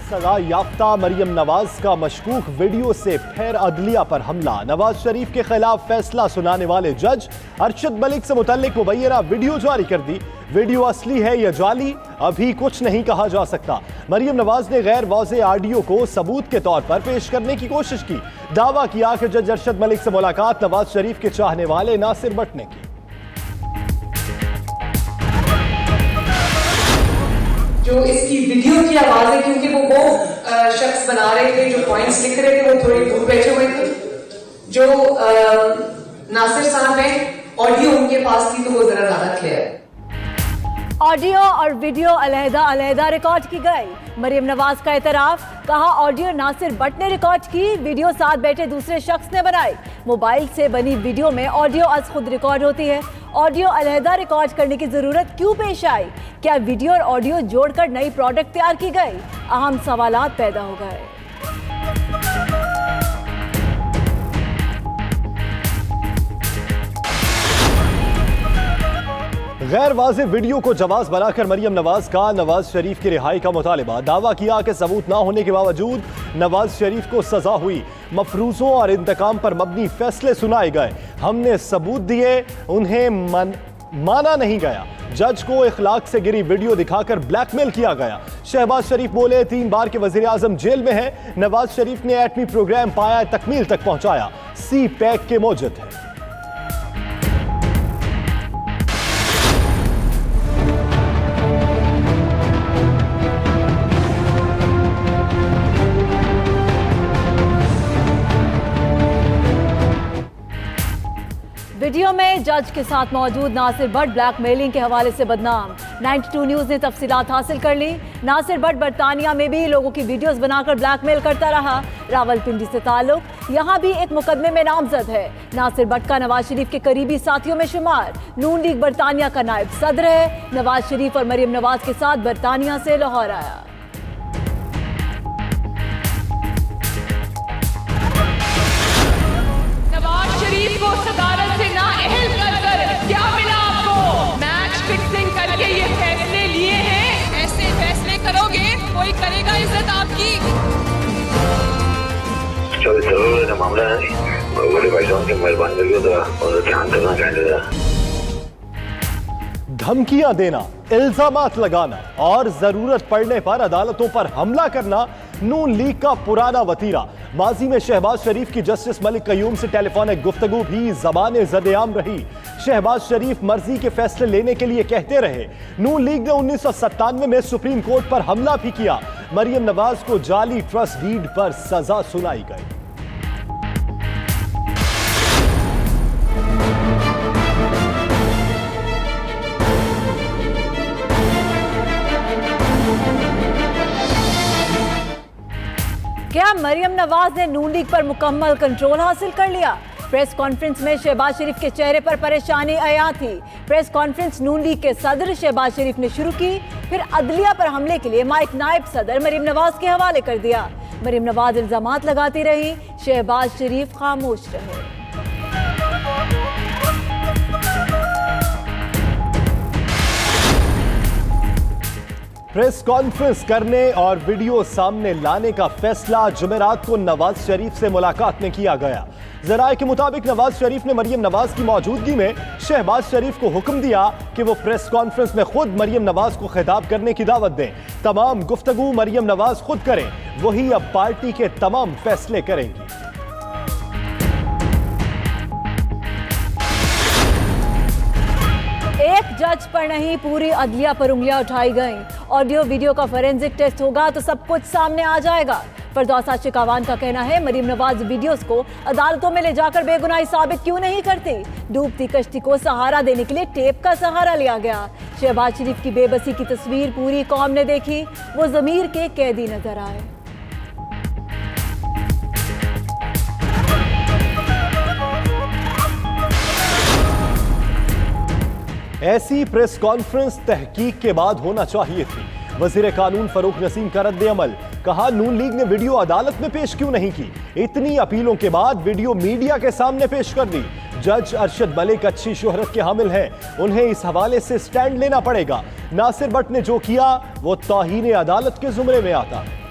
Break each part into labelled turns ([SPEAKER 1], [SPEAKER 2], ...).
[SPEAKER 1] सजा याफ्ता मरियम नवाज का मशकूक वीडियो से फिर अदलिया पर हमला। नवाज शरीफ के खिलाफ फैसला सुनाने वाले जज अरशद मलिक से मुतल्लिक मुबैना वीडियो जारी कर दी। वीडियो असली है या जाली अभी कुछ नहीं कहा जा सकता। मरियम नवाज ने गैर वाज़े ऑडियो को सबूत के तौर पर पेश करने की कोशिश की। दावा किया कि जज अरशद मलिक से मुलाकात नवाज शरीफ के चाहने वाले नासिर भट्ट ने की।
[SPEAKER 2] जो इसकी वीडियो की आवाज है, क्योंकि वो शख्स बना रहे थे, जो पॉइंट्स लिख रहे थे वो थोड़ी दूर बैठे हुए थे। जो नासिर साहब है, ऑडियो उनके पास थी तो वो जरा ज्यादा क्लियर है।
[SPEAKER 3] ऑडियो और वीडियो अलहदा रिकॉर्ड की गई। मरियम नवाज का एतराफ, कहा ऑडियो नासिर भट्ट ने रिकॉर्ड की, वीडियो साथ बैठे दूसरे शख्स ने बनाई। मोबाइल से बनी वीडियो में ऑडियो अज खुद रिकॉर्ड होती है। ऑडियो अलहदा रिकॉर्ड करने की जरूरत क्यों पेश आई? क्या वीडियो और ऑडियो जोड़कर नई प्रोडक्ट तैयार की गई? अहम सवालात पैदा हो गए।
[SPEAKER 1] गैर वाज़े वीडियो को जवाब बनाकर मरियम नवाज का नवाज शरीफ की रिहाई का मुतालिबा। दावा किया कि सबूत ना होने के बावजूद नवाज शरीफ को सजा हुई। मफरूजों और इंतकाम पर मबनी फैसले सुनाए गए। हमने सबूत दिए, उन्हें माना नहीं गया। जज को इखलाक से गिरी वीडियो दिखाकर ब्लैकमेल किया गया। शहबाज शरीफ बोले 3 बार के वजीर आजम जेल में हैं। नवाज शरीफ ने एटमी प्रोग्राम पाया तकमील तक पहुंचाया। सी पैक के मौजूद है।
[SPEAKER 3] वीडियो में जज के साथ मौजूद नासिर भट्ट ब्लैकमेलिंग के हवाले से बदनाम। 92 न्यूज़ ने तफसीलात हासिल कर ली। नासिर भट्ट बरतानिया में भी लोगों की वीडियोस बनाकर ब्लैकमेल करता रहा। रावलपिंडी से ताल्लुक, यहाँ भी एक मुकदमे में नामजद है। नासिर भट्ट का नवाज शरीफ के करीबी साथियों में शुमार। नून लीग बरतानिया का नायब सदर है। नवाज शरीफ और मरियम नवाज के साथ बरतानिया से लाहौर आया।
[SPEAKER 4] नवाज शरीफ को सदारत से नाअहल कर क्या मिला आपको? मैच फिक्सिंग करके ये फैसले लिए हैं। ऐसे फैसले करोगे कोई करेगा इज्जत आपकी?
[SPEAKER 5] चलो मामला है, बड़े भाई साहब की मेहरबानी करके और ध्यान करना चाहिए।
[SPEAKER 1] धमकियां देना, इल्जामात लगाना और जरूरत पड़ने पर अदालतों पर हमला करना नून लीग का पुराना वतीरा। माजी में शहबाज शरीफ की जस्टिस मलिक कयूम से टेलीफोनिक गुफ्तगू भी ज़बान ज़द-ए-आम रही। शहबाज शरीफ मर्जी के फैसले लेने के लिए कहते रहे। नून लीग ने 1997 में सुप्रीम कोर्ट पर हमला भी किया। मरियम नवाज को जाली ट्रस्ट डीड पर सजा सुनाई गई।
[SPEAKER 3] क्या मरियम नवाज ने नून लीग पर मुकम्मल कंट्रोल हासिल कर लिया? प्रेस कॉन्फ्रेंस में शहबाज शरीफ के चेहरे पर परेशानी आया थी। प्रेस कॉन्फ्रेंस नून लीग के सदर शहबाज शरीफ ने शुरू की, फिर अदलिया पर हमले के लिए माइक नायब सदर मरियम नवाज के हवाले कर दिया। मरियम नवाज इल्जामात लगाती रही, शहबाज शरीफ खामोश रहे।
[SPEAKER 1] प्रेस कॉन्फ्रेंस करने और वीडियो सामने लाने का फैसला जुमेरात को नवाज शरीफ से मुलाकात में किया गया। जराए के मुताबिक नवाज शरीफ ने मरियम नवाज की मौजूदगी में शहबाज शरीफ को हुक्म दिया कि वो प्रेस कॉन्फ्रेंस में खुद मरियम नवाज को खिताब करने की दावत दें। तमाम गुफ्तगू मरियम नवाज खुद करें, वही अब पार्टी के तमाम फैसले करेंगी।
[SPEAKER 3] एक जज पर नहीं, पूरी अदलिया पर उंगलियां उठाई गईं। ऑडियो वीडियो का फोरेंसिक टेस्ट होगा तो सब कुछ सामने आ जाएगा। फरदौसा शिकावान का कहना है मरियम नवाज वीडियोस को अदालतों में ले जाकर बेगुनाही साबित क्यों नहीं करती? डूबती कश्ती को सहारा देने के लिए टेप का सहारा लिया गया। शहबाज शरीफ की बेबसी की तस्वीर पूरी कौम ने देखी, वो ज़मीर के कैदी नजर आए।
[SPEAKER 1] ऐसी प्रेस कॉन्फ्रेंस तहकीक के बाद होना चाहिए थी। वजीर कानून फरूक नसीम का रद्द अमल, कहा नून लीग ने वीडियो अदालत में पेश क्यों नहीं की? इतनी अपीलों के बाद वीडियो मीडिया के सामने पेश कर दी। जज अरशद मलिक अच्छी शोहरत के हामिल हैं, उन्हें इस हवाले से स्टैंड लेना पड़ेगा। नासिर भट्ट ने जो किया वो तौहीन अदालत के जुमरे में आता है।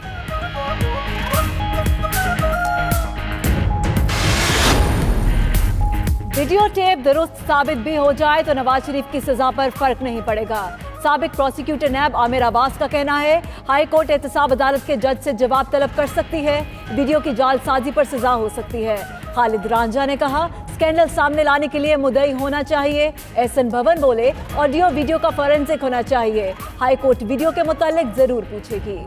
[SPEAKER 3] वीडियो टेप दुरुस्त साबित भी हो जाए तो नवाज शरीफ की सजा पर फर्क नहीं पड़ेगा। साबिक प्रोसिक्यूटर नैब आमिर अब्बास का कहना है हाई कोर्ट एहतसाब अदालत के जज से जवाब तलब कर सकती है। वीडियो की जालसाजी पर सजा हो सकती है। खालिद रांझा ने कहा स्कैंडल सामने लाने के लिए मुद्दई होना चाहिए। एहसन भवन बोले ऑडियो वीडियो का फॉरेंसिक होना चाहिए। हाई कोर्ट वीडियो के मुतालिक जरूर पूछेगी।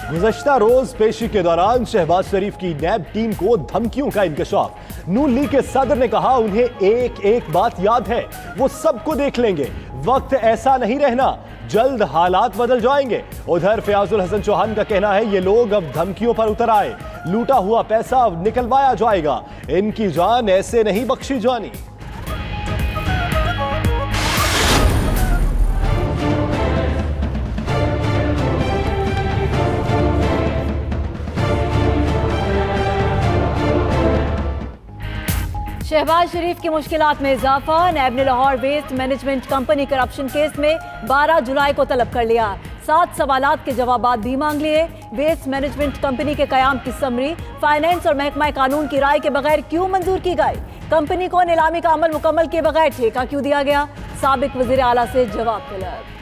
[SPEAKER 1] गुज़श्ता रोज पेशी के दौरान शहबाज शरीफ की नैब टीम को धमकियों का इंकशाफ। नून लीग के सदर ने कहा उन्हें एक एक बात याद है, वो सबको देख लेंगे। वक्त ऐसा नहीं रहना, जल्द हालात बदल जाएंगे। उधर फयाजुल हसन चौहान का कहना है ये लोग अब धमकियों पर उतर आए, लूटा हुआ पैसा निकलवाया जाएगा, इनकी जान ऐसे नहीं बख्शी जानी।
[SPEAKER 3] शहबाज शरीफ की मुश्किलात में इजाफा। नैब ने Lahore waste management company corruption case में 12 जुलाई को तलब कर लिया। 7 सवालात के जवाबात भी मांग लिए। वेस्ट मैनेजमेंट कंपनी के कयाम की समरी, फाइनेंस और महकमा कानून की राय के बगैर क्यों मंजूर की गई? कंपनी को नीलामी का अमल मुकम्मल किए बगैर ठेका क्यों दिया गया? साबिक वजीर आला से जवाब तलब।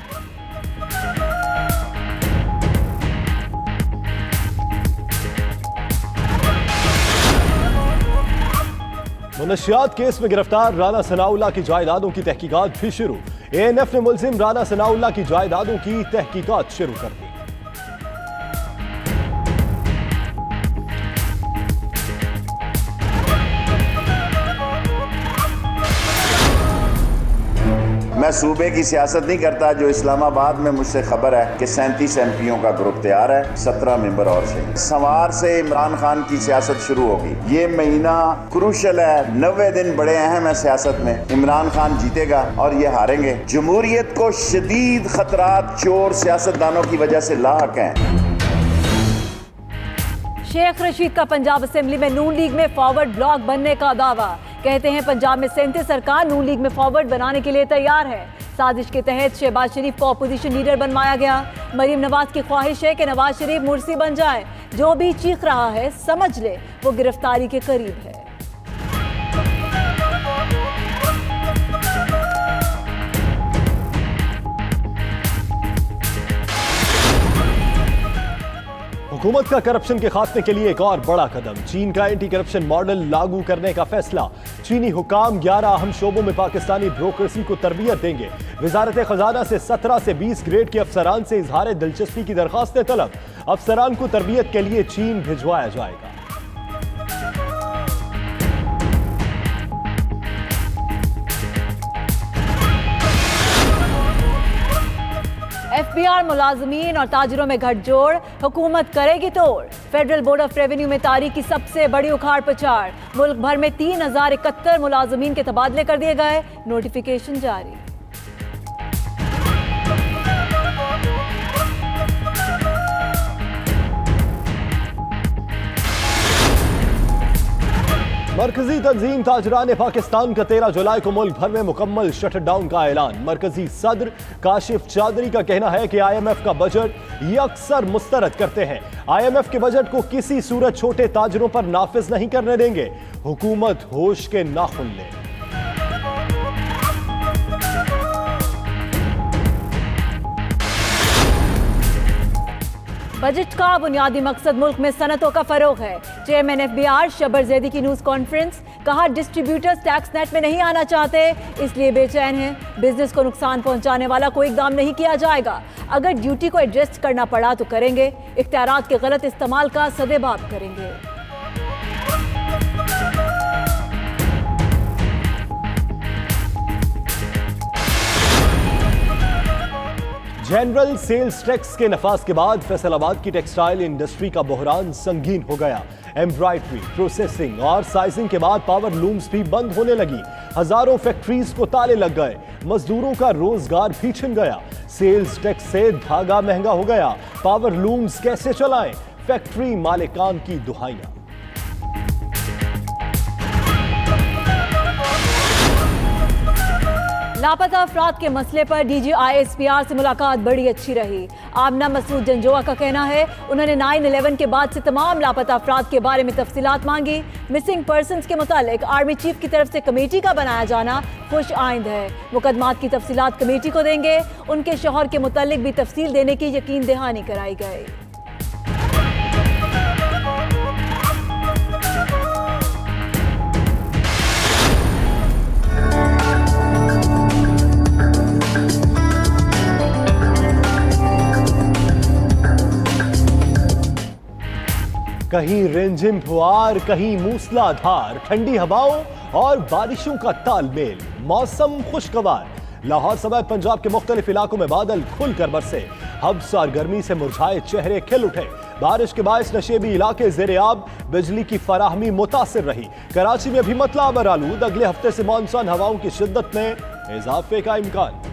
[SPEAKER 1] मुनशियात केस में गिरफ्तार राना सनाउल्लाह की जायदादों की तहकीकात भी शुरू। एएनएफ ने मुलजिम राना सनाउल्लाह की जायदादों की तहकीकात शुरू कर दी।
[SPEAKER 6] मैं सूबे की सियासत नहीं करता। जो इस्लामाबाद में मुझसे खबर है कि 37 एमपीओ का ग्रुप तैयार है, 17 मेंबर और से संवार से इमरान खान की सियासत शुरू होगी। ये महीना क्रूशल है, 90 दिन बड़े अहम है सियासत में। इमरान खान जीतेगा और ये हारेंगे। जमहूरियत को शदीद खतरात चोर सियासतदानों की वजह से लाहक हैं।
[SPEAKER 3] शेख रशीद का पंजाब असेंबली में नून लीग में फॉरवर्ड ब्लॉक बनने का दावा। कहते हैं पंजाब में सेंटर सरकार नून लीग में फॉरवर्ड बनाने के लिए तैयार है। साजिश के तहत शहबाज शरीफ को अपोजिशन लीडर बनवाया गया। मरीम नवाज की ख्वाहिश है कि नवाज शरीफ मुर्सी बन जाए। जो भी चीख रहा है समझ ले वो गिरफ्तारी के करीब है।
[SPEAKER 1] हुकूमत का करप्शन के खात्मे के लिए एक और बड़ा कदम, चीन का एंटी करप्शन मॉडल लागू करने का फैसला। चीनी हुकाम 11 अहम शोबों में पाकिस्तानी ब्रोक्रेसी को तरबियत देंगे। वजारत खजाना से 17 से 20 ग्रेड के अफसरान से इजहार दिलचस्पी की दरखास्तें तलब। अफसरान को तरबियत के लिए चीन भिजवाया जाएगा।
[SPEAKER 3] एफबीआर मुलाजमीन और ताजरों में गठजोड़, हुकूमत करेगी तोड़। फेडरल बोर्ड ऑफ रेवेन्यू में तारीख की सबसे बड़ी उखाड़ पछाड़। मुल्क भर में 3071 मुलाजमीन के तबादले कर दिए गए, नोटिफिकेशन जारी।
[SPEAKER 1] मरकजी तंजीम ताजरान पाकिस्तान का 13 जुलाई को मुल्क भर में मुकम्मल शटडाउन का ऐलान। मरकजी सदर काशिफ चादरी का कहना है कि IMF का बजट ये अक्सर मुस्तरद करते हैं। IMF के बजट को किसी सूरत छोटे ताजरों पर नाफिज नहीं करने देंगे। हुकूमत होश के नाखुन ले।
[SPEAKER 3] बजट का बुनियादी मकसद मुल्क में सनतों का फरोग है। चेयरमैन FBR शबर जैदी की न्यूज कॉन्फ्रेंस, कहा डिस्ट्रीब्यूटर्स टैक्स नेट में नहीं आना चाहते इसलिए बेचैन हैं। बिजनेस को नुकसान पहुंचाने वाला कोई इकदाम नहीं किया जाएगा। अगर ड्यूटी को एडजस्ट करना पड़ा तो करेंगे, इख्तियारात के गलत इस्तेमाल का सदेबाब करेंगे।
[SPEAKER 1] जनरल सेल्स टैक्स के नफाज के बाद फैसलाबाद की टेक्सटाइल इंडस्ट्री का बहरान संगीन हो गया। एम्ब्रॉयडरी, प्रोसेसिंग और साइजिंग के बाद पावर लूम्स भी बंद होने लगी। हजारों फैक्ट्रीज को ताले लग गए। मजदूरों का रोजगार भी छिन गया। सेल्स टैक्स से धागा महंगा हो गया। पावर लूम्स कैसे चलाएं? फैक्ट्री मालिकान की दुहाइयां।
[SPEAKER 3] लापता अफराद के मसले पर DG ISPR से मुलाकात बड़ी अच्छी रही। आमना मसूद जंजोआ का कहना है उन्होंने 9/11 के बाद से तमाम लापता अफराद के बारे में तफसीलात मांगी। मिसिंग पर्सनस के मुतालिक आर्मी चीफ की तरफ से कमेटी का बनाया जाना खुश आइंद है। मुकदमात की तफसीलात कमेटी को देंगे। उनके शौहर के मुतालिक भी तफसील देने की यकीन दहानी कराई गई।
[SPEAKER 1] कहीं रिमझिम फुहार, कहीं मूसलाधार, ठंडी हवाओं और बारिशों का तालमेल, मौसम खुशगवार। लाहौर समेत पंजाब के मुख्तलिफ इलाकों में बादल खुलकर बरसे। हब्स और गर्मी से मुरझाए चेहरे खिल उठे। बारिश के बायस नशेबी इलाके ज़ेर-ए-आब, बिजली की फराहमी मुतासिर रही। कराची में भी मतला अमर आलूद। अगले हफ्ते से मानसून हवाओं की शिद्दत में इजाफे का इम्कान।